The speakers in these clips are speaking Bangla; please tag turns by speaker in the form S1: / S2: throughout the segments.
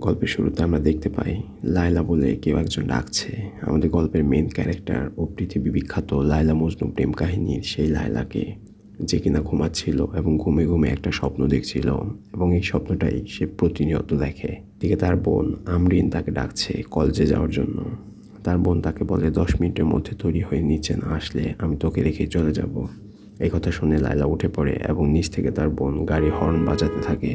S1: গল্পের শুরুতে আমরা দেখতে পাই লায়লা বলে কেউ একজন ডাকছে। আমাদের গল্পের মেন ক্যারেক্টার ও পৃথিবী বিখ্যাত লায়লা মজনু প্রেম কাহিনীর সেই লায়লাকে, যে কিনা ঘুমাচ্ছিল এবং ঘুমে ঘুমে একটা স্বপ্ন দেখছিল এবং এই স্বপ্নটাই সে প্রতিনিয়ত দেখে। দিকে তার বোন আমরিন তাকে ডাকছে কলেজে যাওয়ার জন্য। তার বোন তাকে বলে 10 মিনিটের মধ্যে তৈরি হয়ে নিচে না আসলে আমি তোকে রেখে চলে যাব। এই কথা শুনে লায়লা উঠে পড়ে এবং নিচ থেকে তার বোন গাড়ি হর্ন বাজাতে থাকে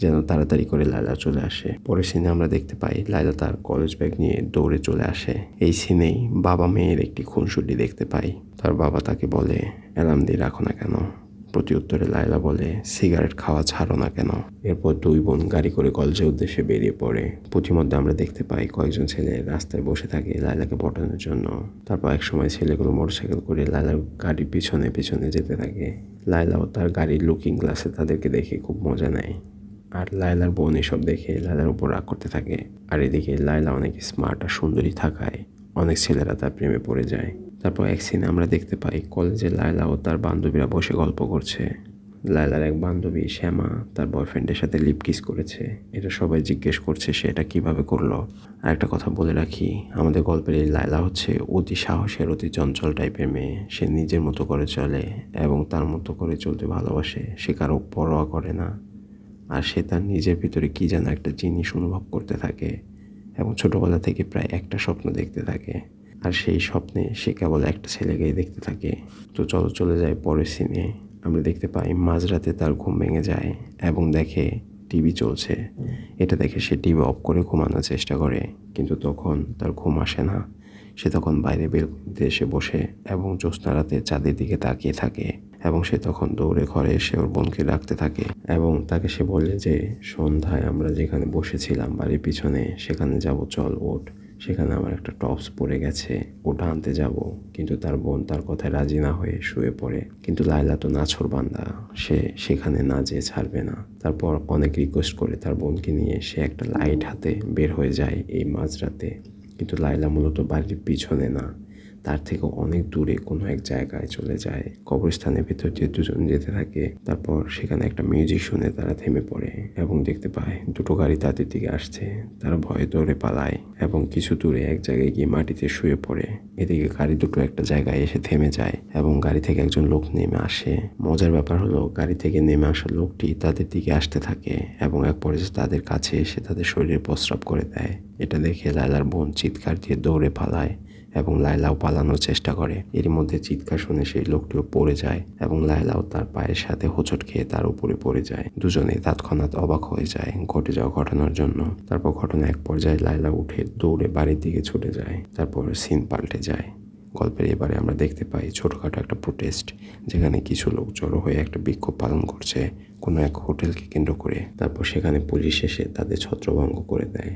S1: যেন তাড়াতাড়ি করে লায়লা চলে আসে। পরের সিনে আমরা দেখতে পাই লায়লা তার কলেজ ব্যাগ নিয়ে দৌড়ে চলে আসে। এই সিনেই বাবা মেয়ের একটি খুনসুটি দেখতে পাই। তার বাবা তাকে বলে অ্যালার্ম দিয়ে রাখো না কেন। প্রতি উত্তরে লায়লা বলে সিগারেট খাওয়া ছাড়ো না কেন। এরপর দুই বোন গাড়ি করে কলেজের উদ্দেশ্যে বেরিয়ে পড়ে। পথিমধ্যে আমরা দেখতে পাই কয়েকজন ছেলে রাস্তায় বসে থাকে লায়লাকে পটানোর জন্য। তারপর একসময় ছেলেগুলো মোটরসাইকেল করে লায়লার গাড়ির পিছনে পিছনে যেতে থাকে। লায়লাও তার গাড়ির লুকিং গ্লাসে তাদেরকে দেখে খুব মজা নেয়। আর লায়লার বোন এসব দেখে লায়লার উপর রাগ করতে থাকে। আর এদিকে লায়লা অনেক স্মার্ট আর সুন্দরী থাকায় অনেক ছেলেরা তার প্রেমে পড়ে যায়। তারপর এক সিনে আমরা দেখতে পাই কলেজে লায়লা ও তার বান্ধবীরা বসে গল্প করছে। লায়লার এক বান্ধবী শ্যামা তার বয়ফ্রেন্ডের সাথে লিপ কিস করেছে। এটা সবাই জিজ্ঞেস করছে সে এটা কিভাবে করলো। আর একটা কথা বলে রাখি, আমাদের গল্পের এই লায়লা হচ্ছে অতি সাহসের অতি চঞ্চল টাইপের মেয়ে। সে নিজের মতো করে চলে এবং তার মতো করে চলতে ভালোবাসে। সে কারো পরোয়া করে না। আর সে তার নিজের ভিতরে কি যেন একটা জিনিস অনুভব করতে থাকে এবং ছোটবেলা থেকে প্রায় একটা স্বপ্ন দেখতে থাকে। আর সেই স্বপ্নে সে কেবল একটা ছেলেকেই দেখতে থাকে। তো চলো চলে যায় পরের সিনে। আমরা দেখতে পাই মাঝরাতে তার ঘুম ভেঙে যায় এবং দেখে টিভি চলছে। এটা দেখে সে টিভি অফ করে ঘুমানোর চেষ্টা করে, কিন্তু তখন তার ঘুম আসে না। সে তখন বাইরে বেলকনিতে এসে বসে এবং জ্যোৎস্না রাতে চাঁদের দিকে তাকিয়ে থাকে এবং সে তখন দৌড়ে ঘরে এসে ওর বোনকে ডাকতে থাকে এবং তাকে সে বলে যে সন্ধ্যায় আমরা যেখানে বসেছিলাম বাড়ির পিছনে সেখানে যাব, চল ওঠ। সেখানে আমার একটা টপস পড়ে গেছে, ওটা আনতে যাব। কিন্তু তার বোন তার কথায় রাজি না হয়ে শুয়ে পড়ে। কিন্তু লায়লা তো নাছোড়বান্দা, সে সেখানে না যেয়ে ছাড়বে না। তারপর অনেক রিকোয়েস্ট করে তার বোনকে নিয়ে সে একটা লাইট হাতে বের হয়ে যায় এই মাঝরাতে। কিন্তু লায়লা মূলত বাড়ির পিছনে না, তার থেকে অনেক দূরে কোনো এক জায়গায় চলে যায়। কবরস্থানের ভেতর দিয়ে দুজন যেতে থাকে। তারপর সেখানে একটা মিউজিক শুনে তারা থেমে পড়ে এবং দেখতে পায় দুটো গাড়ি তাদের দিকে আসছে। তারা ভয়ে দৌড়ে পালায় এবং কিছু দূরে এক জায়গায় গিয়ে মাটিতে শুয়ে পড়ে। এদিকে গাড়ি দুটো একটা জায়গায় এসে থেমে যায় এবং গাড়ি থেকে একজন লোক নেমে আসে। মজার ব্যাপার হলো গাড়ি থেকে নেমে আসা লোকটি তাদের দিকে আসতে থাকে এবং এক পর্যায়ে তাদের কাছে এসে তাদের শরীরে প্রস্রাব করে দেয়। এটা দেখে লায়লার বোন চিৎকার দিয়ে দৌড়ে পালায় এবং লায়লাও পালানোর চেষ্টা করে। এর মধ্যে চিৎকার শুনে সেই লোকটিও পড়ে যায় এবং লায়লাও তার পায়ের সাথে হোঁচট খেয়ে তার উপরে পড়ে যায়। দুজনেই তৎক্ষণাৎ অবাক হয়ে যায় ঘটে যাওয়া ঘটনার জন্য। তারপর ঘটনা এক পর্যায়ে লায়লা উঠে দৌড়ে বাড়ির দিকে ছুটে যায়। তারপর সিন পাল্টে যায়। গল্পের এবারে আমরা দেখতে পাই ছোটখাটো একটা প্রোটেস্ট, যেখানে কিছু লোক জড়ো হয়ে একটা বিক্ষোভ পালন করছে কোনো এক হোটেলকে কেন্দ্র করে। তারপর সেখানে পুলিশ এসে তাদের ছত্রভঙ্গ করে দেয়।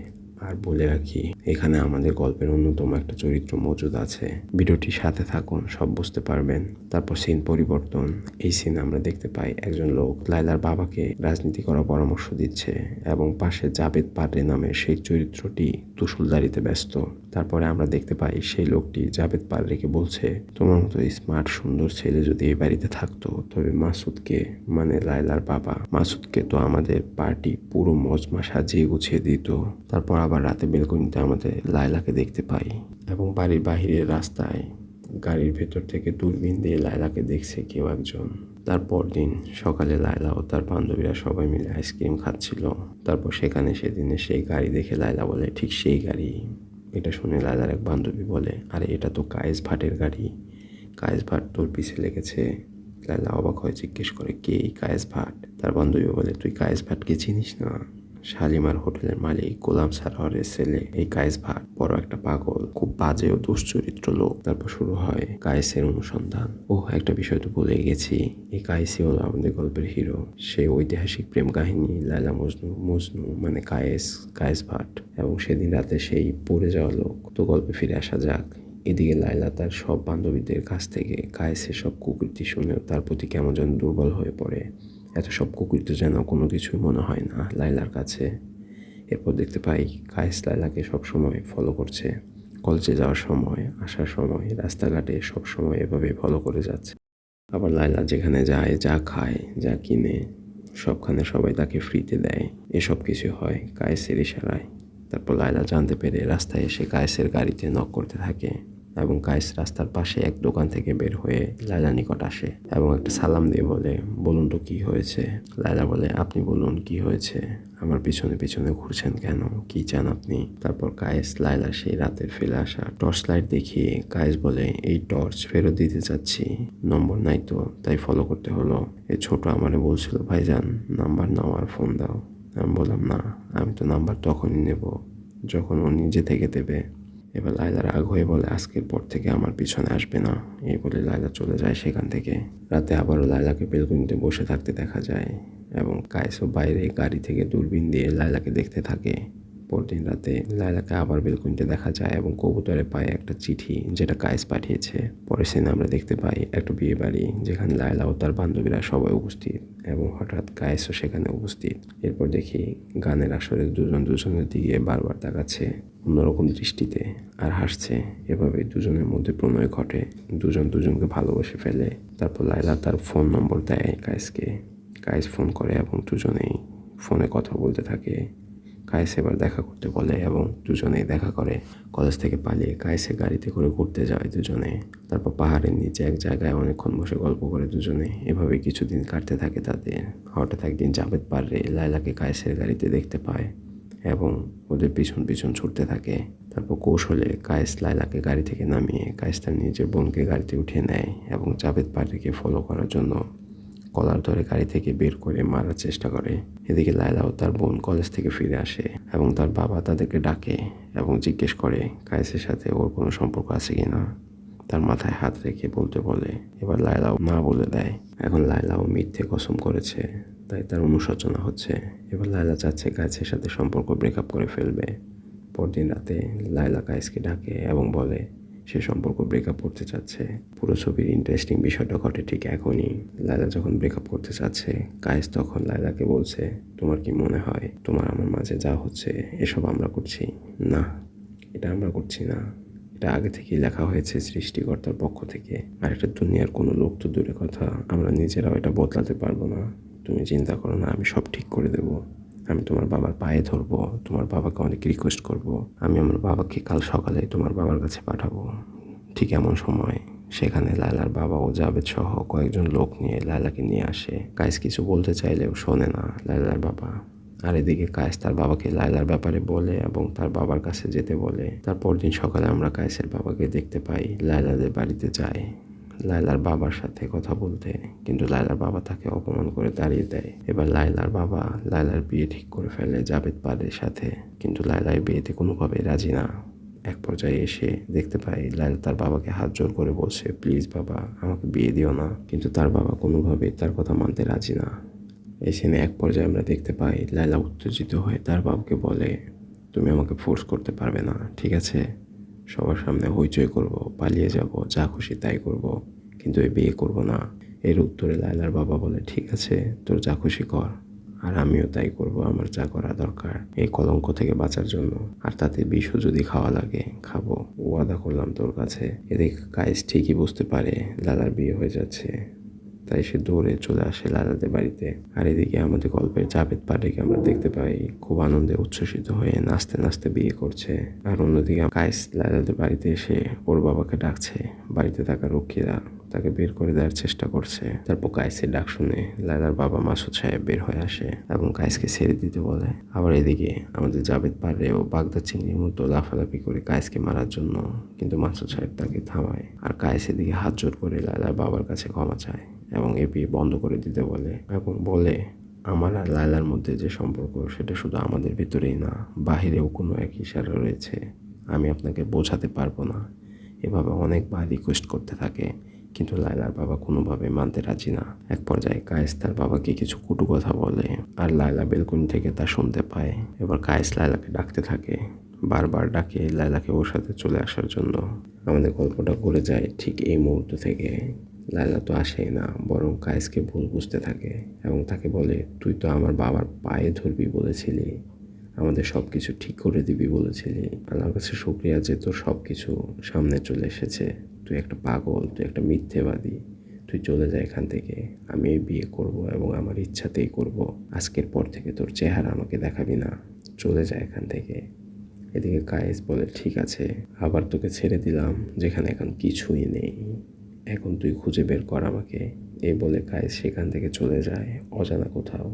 S1: আর বলে রাখি, এখানে আমাদের গল্পের অন্যতম একটা চরিত্র মজুদ আছে। ভিডিওটির সাথে থাকুন, সব বুঝতে পারবেন। তারপর সিন পরিবর্তন। এই সিনে আমরা দেখতে পাই একজন লোক লায়লার বাবাকে রাজনীতি করার পরামর্শ দিচ্ছে এবং পাশে জাবেদ পাটে নামের সেই চরিত্রটি তুসুলদারিতে ব্যস্ত। তারপরে আমরা দেখতে পাই সেই লোকটি জাবেদ পাররেকে বলছে, তোমার মতো স্মার্ট সুন্দর ছেলে যদি এই বাড়িতে থাকতো তবে মাসুদকে, মানে লায়লার বাবা, মাসুদকে তো আমাদের পার্টি পুরো মজমা সাজিয়ে গুছিয়ে দিত। তারপর আবার রাতে বেলকনিতে আমাদের লায়লাকে দেখতে পাই এবং বাড়ির বাহিরের রাস্তায় গাড়ির ভেতর থেকে দূরবীন দিয়ে লায়লাকে দেখছে কেউ একজন। তারপর দিন সকালে লায়লা ও তার বান্ধবীরা সবাই মিলে আইসক্রিম খাচ্ছিল। তারপর সেখানে সেদিনে সেই গাড়ি দেখে লায়লা বলে, ঠিক সেই গাড়ি। এটা শুনে লায়লার এক বান্ধবী বলে, আরে এটা তো কায়েস ভাটের গাড়ি, কায়েস ভাট তোর পিছে লেগেছে। লায়লা অবাক হয়ে জিজ্ঞেস করে, কে এই কায়েস ভাট? তার বান্ধবী বলে, তুই কায়েস ভাটকে চিনিস না? শালিমার হোটেলের মালিক গোলাম সারোয়ারের ছেলে এই কায়েস ভাট, বড় একটা পাগল, খুব বাজে ও দুশ্চরিত্র লোক। তারপর শুরু হয় কায়েসের অনুসন্ধান। একটা বিষয় তো বলে গেছি, এই কায়েসই হলো আমাদের গল্পের হিরো। সেই ঐতিহাসিক প্রেম কাহিনী লায়লা মজনু, মজনু মানে কায়েস, কায়েস ভাট এবং সেদিন রাতে সেই পড়ে যাওয়া লোক। তো গল্পে ফিরে আসা যাক। এদিকে লায়লা তার সব বান্ধবীদের কাছ থেকে কায়েসের সব কুকীর্তি শুনেও তার প্রতি কেমন যেন দুর্বল হয়ে পড়ে। এত সব কুকীর্তি যেন কোনো কিছুই মনে হয় না লায়লার কাছে। এরপর দেখতে পাই কায়েস লায়লাকে সবসময় ফলো করছে। কলেজে যাওয়ার সময়, আসার সময়, রাস্তাঘাটে সবসময় এভাবে ফলো করে যাচ্ছে। আবার লায়লা যেখানে যায়, যা খায়, যা কিনে, সবখানে সবাই তাকে ফ্রিতে দেয়। এসব কিছু হয় কায়েসের ইশারায়। তারপর লায়লা জানতে পেরে রাস্তায় এসে কায়েসের গাড়িতে নক করতে থাকে এবং কায়েস রাস্তার পাশে এক দোকান থেকে বের হয়ে লায়লার নিকট আসে এবং একটা সালাম দিয়ে বলে, বলুন তো কি হয়েছে। লায়লা বলে, আপনি বলুন কি হয়েছে, আমার পিছনে পিছনে ঘুরছেন কেন, কি চান আপনি। তারপর কায়েস লায়লা সেই রাতের ফেলে আসা টর্চ লাইট দেখিয়ে কায়েস বলে, এই টর্চ ফেরত দিতে চাচ্ছি, নম্বর নাই তো তাই ফলো করতে হলো। এই ছোট আমারে বলছিল ভাইজান নাম্বার নাও আর ফোন দাও। আমি বললাম না, আমি তো নাম্বার তখনই নেব যখন ও নিজে থেকে দেবে। এবার লায়লা রাগ হয়ে বলে, আজকের পর থেকে আমার পিছনে আসবে না। এই বলে লায়লা চলে যায় সেখান থেকে। রাতে আবারও লায়লাকে বেলকনিতে বসে থাকতে দেখা যায় এবং কায়েসও বাইরে গাড়ি থেকে দূরবীন দিয়ে লায়লাকে দেখতে থাকে। পরদিন রাতে লায়লাকে আবার বেলকনিতে দেখা যায় এবং কবুতরে পায় একটা চিঠি যেটা কায়েস পাঠিয়েছে। পরের সিনে আমরা দেখতে পাই একটা বিয়ে বাড়ি যেখানে লায়লা ও তার বান্ধবীরা সবাই উপস্থিত এবং হঠাৎ কায়েসও সেখানে উপস্থিত। এরপর দেখি গানের আসরে দুজন দুজনের দিকে বারবার তাকাচ্ছে অন্যরকম দৃষ্টিতে আর হাসছে। এভাবে দুজনের মধ্যে প্রণয় ঘটে, দুজন দুজনকে ভালোবেসে ফেলে। তারপর লায়লা তার ফোন নম্বর দেয় কায়েসকে। কায়েস ফোন করে এবং দুজনেই ফোনে কথা বলতে থাকে। কায়েস এবার দেখা করতে বলে এবং দুজনেই দেখা করে। কলেজ থেকে পালিয়ে কায়েসের গাড়িতে করে ঘুরতে যায় দুজনে। তারপর পাহাড়ের নিচে এক জায়গায় অনেকক্ষণ বসে গল্প করে দুজনে। এভাবে কিছুদিন কাটতে থাকে তাদের। হঠাৎ একদিন জাভেদ পাররে লায়লাকে কায়েসের গাড়িতে দেখতে পায় এবং ওদের পিছন পিছন ছুটতে থাকে। তারপর কৌশলে কায়েস লায়লাকে গাড়ি থেকে নামিয়ে কায়েস তার নিজের বোনকে গাড়িতে উঠিয়ে নেয় এবং জাভেদ পাররিকে ফলো করার জন্য কলার ধরে গাড়ি থেকে বের করে মারার চেষ্টা করে। এদিকে লায়লা ও তার বোন কলেজ থেকে ফিরে আসে এবং তার বাবা তাদেরকে ডাকে এবং জিজ্ঞেস করে কায়েসের সাথে ওর কোনো সম্পর্ক আছে কিনা। তার মাথায় হাত রেখে বলতে বলে। এবার লায়লাও না বলে দেয়। এখন লায়লাও মিথ্যে কসম করেছে তাই তার অনুশোচনা হচ্ছে। এবার লায়লা চাচ্ছে কায়েসের সাথে সম্পর্ক ব্রেকআপ করে ফেলবে। পরদিন রাতে লায়লা কায়েসকে ডাকে এবং বলে সে সম্পর্ক ব্রেকআপ করতে চাচ্ছে। পুরো ছবির ইন্টারেস্টিং বিষয়টা ঘটে ঠিক এখনই। লায়লা যখন ব্রেকআপ করতে চাচ্ছে কায়েস তখন লায়লাকে বলছে, তোমার কি মনে হয় তোমার আমার মাঝে যা হচ্ছে এসব আমরা করছি? না, এটা আমরা করছি না, এটা আগে থেকেই লেখা হয়েছে সৃষ্টিকর্তার পক্ষ থেকে। আর এটা দুনিয়ার কোনো লোক তো দূরে কথা, আমরা নিজেরাও এটা বদলাতে পারবো না। তুমি চিন্তা করো না, আমি সব ঠিক করে দেবো। আমি তোমার বাবার পায়ে ধরবো, তোমার বাবাকে অনেক রিকোয়েস্ট করব। আমি আমার বাবাকে কাল সকালে তোমার বাবার কাছে পাঠাবো। ঠিক এমন সময় সেখানে লায়লার বাবা ও জাভেদ সহ কয়েকজন লোক নিয়ে লায়লাকে নিয়ে আসে। কায়েস কিছু বলতে চাইলেও শোনে না লায়লার বাবা। আর এদিকে কায়েস তার বাবাকে লায়লার ব্যাপারে বলে এবং তার বাবার কাছে যেতে বলে। তারপর দিন সকালে আমরা কায়েসের বাবাকে দেখতে পাই লায়লাদের বাড়িতে যায় লায়লার বাবার সাথে কথা বলতে, কিন্তু লায়লার বাবা তাকে অপমান করে তাড়িয়ে দেয়। এবার লায়লার বাবা লায়লার বিয়ে ঠিক করে ফেলে জাভেদ পারের সাথে, কিন্তু লায়লা এই বিয়েতে কোনোভাবেই রাজি না। এক পর্যায়ে এসে দেখতে পাই লায়লা তার বাবাকে হাত জোর করে বলছে, প্লিজ বাবা আমাকে বিয়ে দিও না, কিন্তু তার বাবা কোনোভাবেই তার কথা মানতে রাজি না। এই সিনে এক পর্যায়ে আমরা দেখতে পাই লায়লা উত্তেজিত হয়ে তার বাবাকে বলে, তুমি আমাকে ফোর্স করতে পারবে না, ঠিক আছে? সবার সামনে হইচই করব, পালিয়ে যাব, যা খুশি তাই করব, কিন্তু এই বিয়ে করব না। এর উত্তরে লায়লার বাবা বলে, ঠিক আছে তোর যা খুশি কর, আর আমিও তাই করব, আমার যা করা দরকার এই কলঙ্ক থেকে বাঁচার জন্য। আর তাতে বিষও যদি খাওয়া লাগে খাবো, ওয়াদা করলাম তোর কাছে। এদিকে কায়েস ঠিকই বুঝতে পারে লালার বিয়ে হয়ে যাচ্ছে, তাই সে দৌড়ে চলে আসে লালাদের বাড়িতে। আর এদিকে আমাদের গল্পের জাভেদ পারেকে আমরা দেখতে পাই খুব আনন্দে উচ্ছ্বসিত হয়ে নাচতে নাচতে বিয়ে করছে। আর অন্যদিকে কায়েস লালাদের বাড়িতে এসে ওর বাবাকে ডাকছে। বাড়িতে থাকা রক্ষীরা তাকে বের করে দেওয়ার চেষ্টা করছে। তারপর কায়েসের ডাক শুনে লায়লার বাবা মাসুদ সাহেব বের হয়ে আসে এবং কায়েসকে ছেড়ে দিতে বলে। আবার এদিকে আমাদের জাভেদ পাররেও বাগদা চিংড়ির মতো লাফালাফি করে কায়েসকে মারার জন্য, কিন্তু মাসুদ সাহেব তাকে থামায়। আর কায়েস এদিকে হাত জোর করে লায়লার বাবার কাছে ক্ষমা চায় এবং এ বিয়ে বন্ধ করে দিতে বলে এবং বলে, আমার আর লায়লার মধ্যে যে সম্পর্ক সেটা শুধু আমাদের ভিতরেই না, বাহিরেও কোনো এক ইশারা রয়েছে, আমি আপনাকে বোঝাতে পারবো না। এভাবে অনেকবার রিকোয়েস্ট করতে থাকে, কিন্তু লায়লার বাবা কোনোভাবে মানতে রাজি না। এক পর্যায়ে কায়েস তার বাবাকে কিছু কটু কথা বলে আর লায়লা বেলকনি থেকে তা শুনতে পায়। এবার কায়েস লায়লাকে ডাকতে থাকে, বারবার ডাকে লায়লাকে ওর সাথে চলে আসার জন্য। আমাদের গল্পটা ঘুরে যায় ঠিক এই মুহূর্ত থেকে। লায়লা তো আসেই না, বরং কায়েসকে ভুল বুঝতে থাকে এবং তাকে বলে, তুই তো আমার বাবার পায়ে ধরবি বলেছিলি, আমাদের সব কিছু ঠিক করে দিবি বলেছিলি। আল্লাহর কাছে শুকরিয়া যে তোর সব কিছু সামনে চলে এসেছে। তুই একটা পাগল, তুই একটা মিথ্যেবাদী, তুই তুই চলে যা এখান থেকে, আমি এই বিয়ে করব এবং আমার ইচ্ছাতেই করব। আজকের পর থেকে তোর চেহারা আমাকে দেখাবি না, চলে যা এখান থেকে। এদিকে কায়েস বলে ঠিক আছে, আবার তোকে ছেড়ে দিলাম যেখানে এখন কিছুই নেই, এখন তুই খুঁজে বের কর আমাকে। এই বলে কায়েস সেখান থেকে চলে যায় অজানা কোথাও।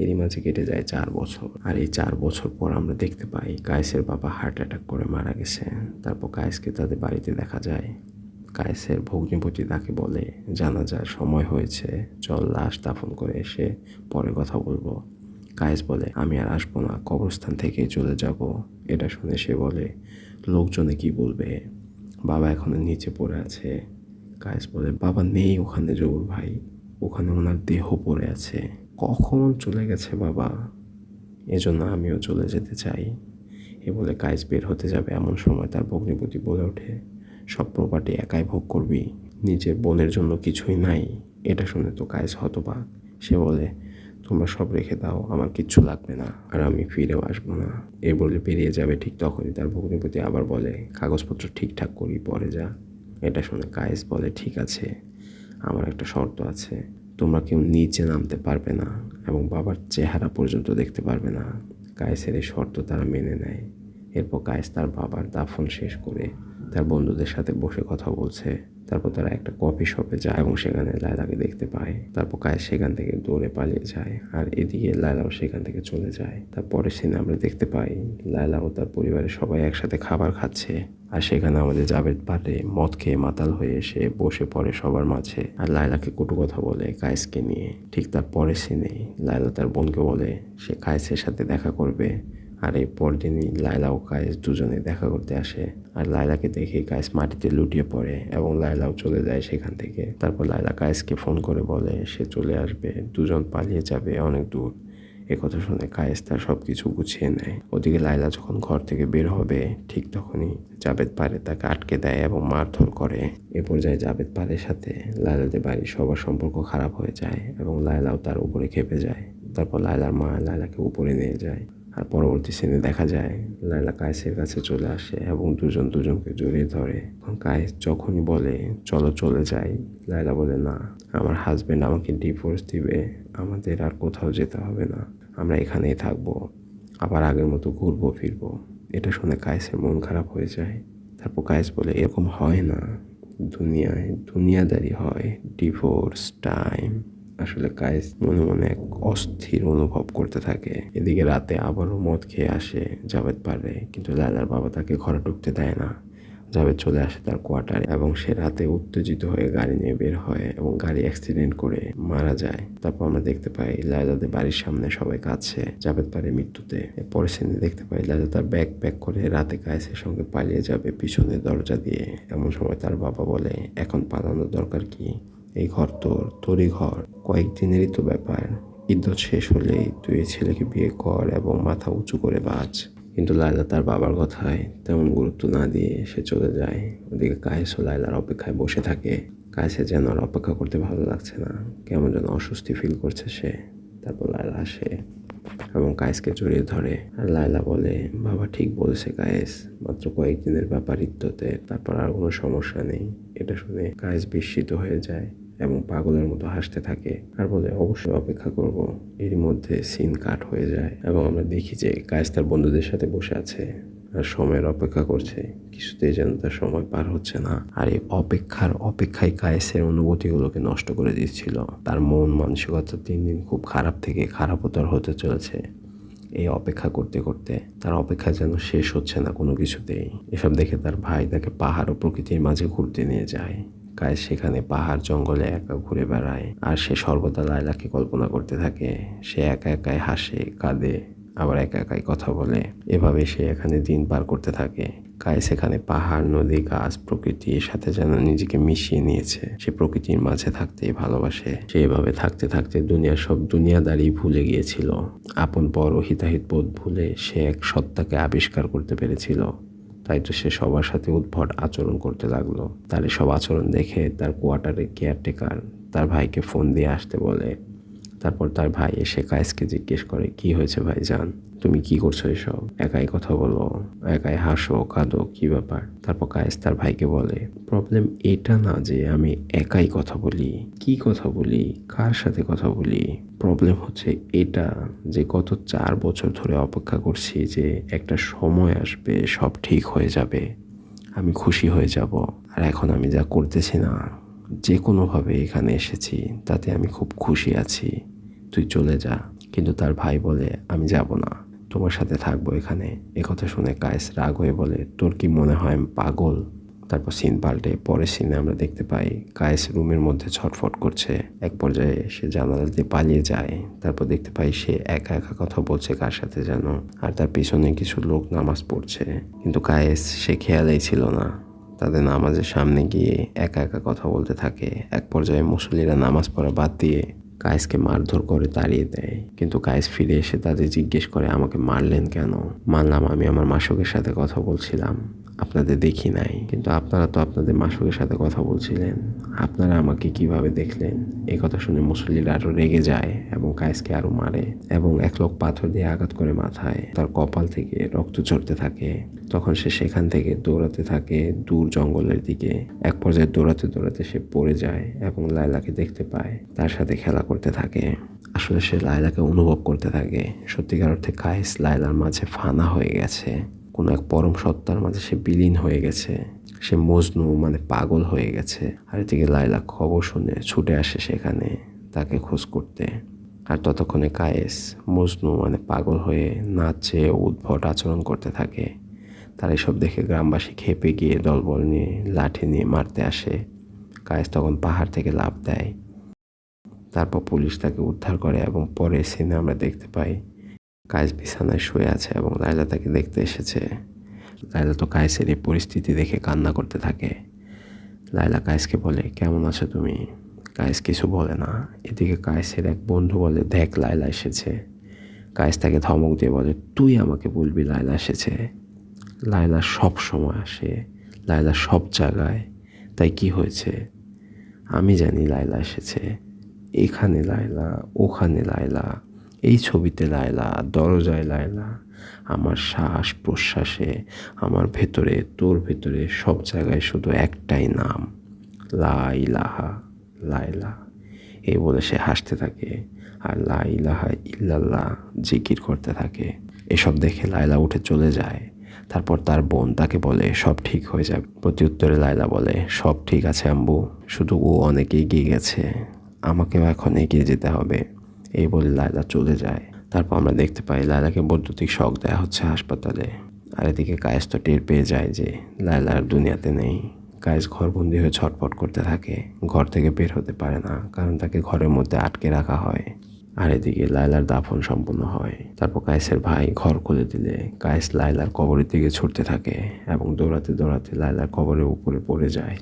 S1: এরই মাঝে কেটে যায় 4 বছর। আর এই 4 বছর পর আমরা দেখতে পাই কায়েসের বাবা হার্ট অ্যাটাক করে মারা গেছে। তারপর কায়েসকে তাদের বাড়িতে দেখা যায়। কায়েসের ভগ্নিপতি তাকে বলে জানাজার সময় হয়েছে, চল লাশ দাফন করে এসে পরে কথা বলবো। কায়েস বলে আমি আর আসবো না, কবরস্থান থেকেই চলে যাব। এটা শুনে সে বলে লোকজনে কি বলবে, বাবা এখনো নিচে পড়ে আছে। কায়েস বলে বাবা নেই ওখানে জহুর ভাই, ওখানে ওনার দেহ পড়ে আছে, কখন চলে গেছে বাবা, এজন্য আমিও চলে যেতে চাই। এ বলে কায়েস বের হতে যাবে এমন সময় তার ভগ্নিপতি বলে ওঠে সব প্রপার্টি একাই ভোগ করবি, নিজের বোনের জন্য কিছুই নাই। এটা শুনে তো কায়েস হতবাক। সে বলে তোমরা সব রেখে দাও, আমার কিচ্ছু লাগবে না, আর আমি ফিরেও আসবো না। এ বলে বেরিয়ে যাবে, ঠিক তখনই তার ভগ্নিপতি আবার বলে কাগজপত্র ঠিকঠাক করি পরে যা। এটা শুনে কায়েস বলে ঠিক আছে, আমার একটা শর্ত আছে, তোমরা কেউ নিচে নামতে পারবে না এবং বাবার চেহারা পর্যন্ত দেখতে পারবে না। কায়েসের এই শর্ত তারা মেনে নেয়। এরপর কায়েস তার বাবার দাফন শেষ করে তার বন্ধুদের সাথে বসে কথা বলছে। তারপর তারা একটা কফি শপে যায় এবং সেখানে লায়লাকে দেখতে পায়। তারপর কায়েস সেখান থেকে দৌড়ে পালিয়ে যায়, আর এদিকে লায়লাও সেখান থেকে চলে যায়। তারপরের সিনে আমরা দেখতে পাই লায়লা ও তার পরিবারের সবাই একসাথে খাবার খাচ্ছে, আর সেখানে আমাদের জাভেদ পারে মদ খেয়ে মাতাল হয়ে এসে বসে পড়ে সবার মাঝে আর লায়লাকে কটু কথা বলে কায়েসকে নিয়ে। ঠিক তার পরের সিনে লায়লা তার বোনকে বলে সে কায়েসের সাথে দেখা করবে, আর এই পরদিনই লায়লা ও কায়েস দুজনে দেখা করতে আসে। আর লায়লাকে দেখে কায়েস মাটিতে লুটিয়ে পড়ে এবং লায়লাও চলে যায় সেখান থেকে। তারপর লায়লা কায়েসকে ফোন করে বলে সে চলে আসবে, দুজন পালিয়ে যাবে অনেক দূর। এ কথা শুনে কায়েস তার সব কিছু গুছিয়ে নেয়। ওদিকে লায়লা যখন ঘর থেকে বের হবে ঠিক তখনই জাভেদ পারে তাকে আটকে দেয় এবং মারধর করে। এ পর্যায়ে জাভেদ পারের সাথে লায়লাদের বাড়ির সবার সম্পর্ক খারাপ হয়ে যায় এবং লায়লাও তার উপরে খেপে যায়। তারপর লায়লার মা লায়লাকে উপরে নিয়ে যায়। আর পরবর্তী সিনে দেখা যায় লায়লা কায়েসের কাছে চলে আসে এবং দুজন দুজনকে জড়িয়ে ধরে। কায়েস যখনই বলে চলো চলে যাই, লায়লা বলে না, আমার হাজবেন্ড আমাকে ডিভোর্স দিবে, আমাদের আর কোথাও যেতে হবে না, আমরা এখানেই থাকবো, আবার আগের মতো ঘুরবো ফিরবো। এটা শুনে কায়েসের মন খারাপ হয়ে যায়। তারপর কায়েস বলে এরকম হয় না, দুনিয়ায় দুনিয়াদারি হয়, ডিভোর্স টাইম। আসলে কায়েস মনে মনে এক অস্থির অনুভব করতে থাকে। এদিকে রাতে আবারও মদ খেয়ে আসে জাভেদ পারে, কিন্তু লায়লার বাবা তাকে ঘরে ঢুকতে দেয় না। জাভেদ চলে আসে তার কোয়ার্টারে এবং সে রাতে উত্তেজিত হয়ে গাড়ি নিয়ে বের হয় এবং গাড়ি অ্যাক্সিডেন্ট করে মারা যায়। তারপর আমরা দেখতে পাই লায়লাদের বাড়ির সামনে সবাই কাঁদছে জাভেদ পারের মৃত্যুতে। পরের সিনে দেখতে পাই লায়লা তার ব্যাগ প্যাক করে রাতে কায়েসের সঙ্গে পালিয়ে যাবে পিছনের দরজা দিয়ে। এমন সময় তার বাবা বলে এখন পালানোর দরকার কি, এই ঘর তোরই ঘর, কয়েকদিনেরই তো ব্যাপার, ইদ্যত শেষ হলেই তুই এই ছেলেকে বিয়ে কর এবং মাথা উঁচু করে বাঁচ। কিন্তু লায়লা তার বাবার কথায় তেমন গুরুত্ব না দিয়ে সে চলে যায়। ওদিকে কায়েস ও লায়লার অপেক্ষায় বসে থাকে। কায়েসের যেন আর অপেক্ষা করতে ভালো লাগছে না, কেমন যেন অস্বস্তি ফিল করছে সে। তারপর লায়লা আসে এবং কায়েসকে জড়িয়ে ধরে, আর লায়লা বলে বাবা ঠিক বলেছে কায়েস, মাত্র কয়েকদিনের ব্যাপার ইদ্যতের, তারপর আর কোনো সমস্যা নেই। এটা শুনে কায়েস বিস্মিত হয়ে যায় এবং পাগলের মতো হাসতে থাকে আর বলে অবশ্যই অপেক্ষা করব। এর মধ্যে সিন কাট হয়ে যায় এবং আমরা দেখি যে কায়েস তার বন্ধুদের সাথে বসে আছে আর সময়ের অপেক্ষা করছে, কিছুতেই যেন তার সময় পার হচ্ছে না। আর এই অপেক্ষায় কায়েসের অনুভূতিগুলোকে নষ্ট করে দিচ্ছিল। তার মন মানসিকতা দিন দিন খুব খারাপ থেকে খারাপতর হতে চলেছে। এই অপেক্ষা করতে করতে তার অপেক্ষা যেন শেষ হচ্ছে না কোনো কিছুতেই। এসব দেখে তার ভাই তাকে পাহাড় ও প্রকৃতির মাঝে ঘুরতে নিয়ে যায়। কায়েস সেখানে পাহাড় জঙ্গলে একা ঘুরে বেড়ায় আর সে সর্বদা লায়লাকে কল্পনা করতে থাকে। সে একা একাই হাসে, কাঁদে, আবার একা একাই কথা বলে। এভাবে সে এখানে দিন পার করতে থাকে। কায়েস এখানে পাহাড়, নদী, গাছ, প্রকৃতির সাথে যেন নিজেকে মিশিয়ে নিয়েছে। সে প্রকৃতির মাঝে থাকতেই ভালোবাসে। সে এভাবে থাকতে থাকতে দুনিয়ার সব দুনিয়াদারি ভুলে গিয়েছিল। আপন পর ও হিতাহিত বোধ ভুলে সে এক সত্তাকে আবিষ্কার করতে পেরেছিল। তাই তো সে সবার সাথে উদ্ভট আচরণ করতে লাগলো। তার এসব আচরণ দেখে তার কোয়ার্টারের কেয়ারটেকার তার ভাইকে ফোন দিয়ে আসতে বলে। তারপর তার ভাই এসে কায়েসকে জিজ্ঞেস করে, কি হয়েছে ভাইজান, তুমি কি করছো এসব, একাই কথা বলো, একাই হাসো কাঁদো, কি ব্যাপার? তারপর কায়েস তার ভাইকে বলে, প্রবলেম এটা না যে আমি একাই কথা বলি, কি কথা বলি, কার সাথে কথা বলি, প্রবলেম হচ্ছে এটা যে গত 4 বছর ধরে অপেক্ষা করছি যে একটা সময় আসবে, সব ঠিক হয়ে যাবে, আমি খুশি হয়ে যাব। আর এখন আমি যা করতেছি না, যে কোনোভাবে এখানে এসেছি তাতে আমি খুব খুশি আছি, তুই চলে যা। কিন্তু তার ভাই বলে, আমি যাব না, তোমার সাথে থাকবো এখানে। একথা শুনে কায়েস রাগ হয়ে বলে, তোর কি মনে হয় আমি পাগল? তারপর সিন পাল্টে পরের সিনে আমরা দেখতে পাই কায়েস রুমের মধ্যে ছটফট করছে। এক পর্যায়ে সে জানালা দিয়ে পালিয়ে যায়। তারপর দেখতে পাই সে একা একা কথা বলছে কার সাথে যেন, আর তার পিছনে কিছু লোক নামাজ পড়ছে। কিন্তু কায়েস সে খেয়ালেই ছিল না, তাদের নামাজের সামনে গিয়ে একা একা কথা বলতে থাকে। এক পর্যায়ে মুসল্লিরা নামাজ পড়া বাদ দিয়ে কায়েসকে মারধর করে তাড়িয়ে দেয়। কিন্তু কায়েস ফিরে এসে তাদের জিজ্ঞেস করে, আমাকে মারলেন কেন? মানলাম আমি আমার মাসুকের সাথে কথা বলছিলাম, আপনাদের দেখি নাই, কিন্তু আপনারা তো আপনাদের মাসুকের সাথে কথা বলছিলেন, আপনারা আমাকে কিভাবে দেখলেন? এই কথা শুনে মুসল্লিরা আরো রেগে যায় এবং কায়েসকে আরো মারে এবং এক লোক পাথর দিয়ে আঘাত করে মাথায়। তার কপাল থেকে রক্ত ঝরতে থাকে। তখন সে সেখান থেকে দৌড়াতে থাকে দূর জঙ্গলের দিকে। এক পর্যায়ে দৌড়াতে দৌড়াতে সে পড়ে যায় এবং লায়লাকে দেখতে পায়, তার সাথে খেলা করতে থাকে। আসলে সে লায়লাকে অনুভব করতে থাকে। সত্যিকার অর্থে কায়েস লায়লার মাঝে ফানা হয়ে গেছে, কোনো এক পরম সত্তার মাঝে সে বিলীন হয়ে গেছে। সে মজনু মানে পাগল হয়ে গেছে। আর এদিকে লায়লা খবর শুনে ছুটে আসে সেখানে তাকে খোঁজ করতে। আর ততক্ষণে কায়েস মজনু মানে পাগল হয়ে নাচে উদ্ভট আচরণ করতে থাকে। তারা এসব দেখে গ্রামবাসী খেপে গিয়ে দলবল নিয়ে লাঠি নিয়ে মারতে আসে। কায়েস তখন পাহাড় থেকে লাফ দেয়। তারপর পুলিশ তাকে উদ্ধার করে এবং পরের সিনে আমরা দেখতে পাই কায়েস বিছানায় শুয়ে আছে এবং লায়লা তাকে দেখতে এসেছে। লায়লা তো কায়েসের এই পরিস্থিতি দেখে কান্না করতে থাকে। লায়লা কায়েসকে বলে, কেমন আছো তুমি? কায়েস কিছু বলে না। এদিকে কায়েসের এক বন্ধু বলে, দেখ লায়লা এসেছে। কায়েস তাকে ধমক দিয়ে বলে, তুই আমাকে বলবি লায়লা এসেছে? লায়লা সব সময় আসে, লায়লা সব জায়গায়, তাই কি হয়েছে? আমি জানি লায়লা এসেছে, এখানে লায়লা, ওখানে লায়লা, এই ছবিতে লায়লা, দরজায় লায়লা, আমার শ্বাস প্রশ্বাসে, আমার ভেতরে, তোর ভেতরে, সব জায়গায় শুধু একটাই নাম, লা ইলাহা লায়লা। এই বলে সে হাসতে থাকে আর লা ইলাহা ইল্লাল্লাহ জিকির করতে থাকে। এসব দেখে লায়লা উঠে চলে যায়। তারপর তার বোন তাকে বলে, সব ঠিক হয়ে যাবে। প্রতি উত্তরে লায়লা বলে, সব ঠিক আছে আম্মু, শুধু ও অনেক এগিয়ে গেছে, আমাকেও এখন এগিয়ে যেতে হবে। এই বলে লায়লা চলে যায়। তারপর আমরা দেখতে পাই লায়লাকে বৈদ্যুতিক শক দেওয়া হচ্ছে হাসপাতালে। আর এদিকে কায়েস তো টের পেয়ে যায় যে লায়লা আর দুনিয়াতে নেই। কায়েস ঘরবন্দি হয়ে ছটফট করতে থাকে, ঘর থেকে বের হতে পারে না, কারণ তাকে ঘরের মধ্যে আটকে রাখা হয়। আর এদিকে লায়লার দাফন সম্পূর্ণ হয়। তারপর কায়েসের ভাই ঘর খুলে দিলে কায়েস লায়লার কবরের দিকে ছুটতে থাকে এবং দৌড়াতে দৌড়াতে লায়লার কবরের উপরে পড়ে যায়।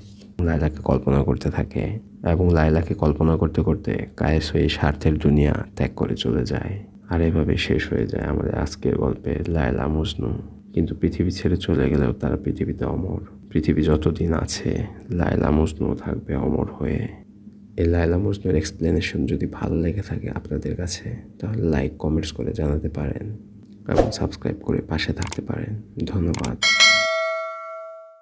S1: লায়লাকে কল্পনা করতে থাকে এবং লায়লাকে কল্পনা করতে করতে কায়েস এই স্বার্থের দুনিয়া ত্যাগ করে চলে যায়। আর এভাবে শেষ হয়ে যায় আমাদের আজকের গল্পে লায়লা মজনু। কিন্তু পৃথিবী ছেড়ে চলে গেলেও তারা পৃথিবীতে অমর। পৃথিবী যতদিন আছে লায়লা মজনু থাকবে অমর হয়ে। এই লায়লা মজনুর এক্সপ্লেনেশন যদি ভালো লেগে থাকে আপনাদের কাছে, তাহলে লাইক কমেন্টস করে জানাতে পারেন এবং সাবস্ক্রাইব করে পাশে থাকতে পারেন। ধন্যবাদ।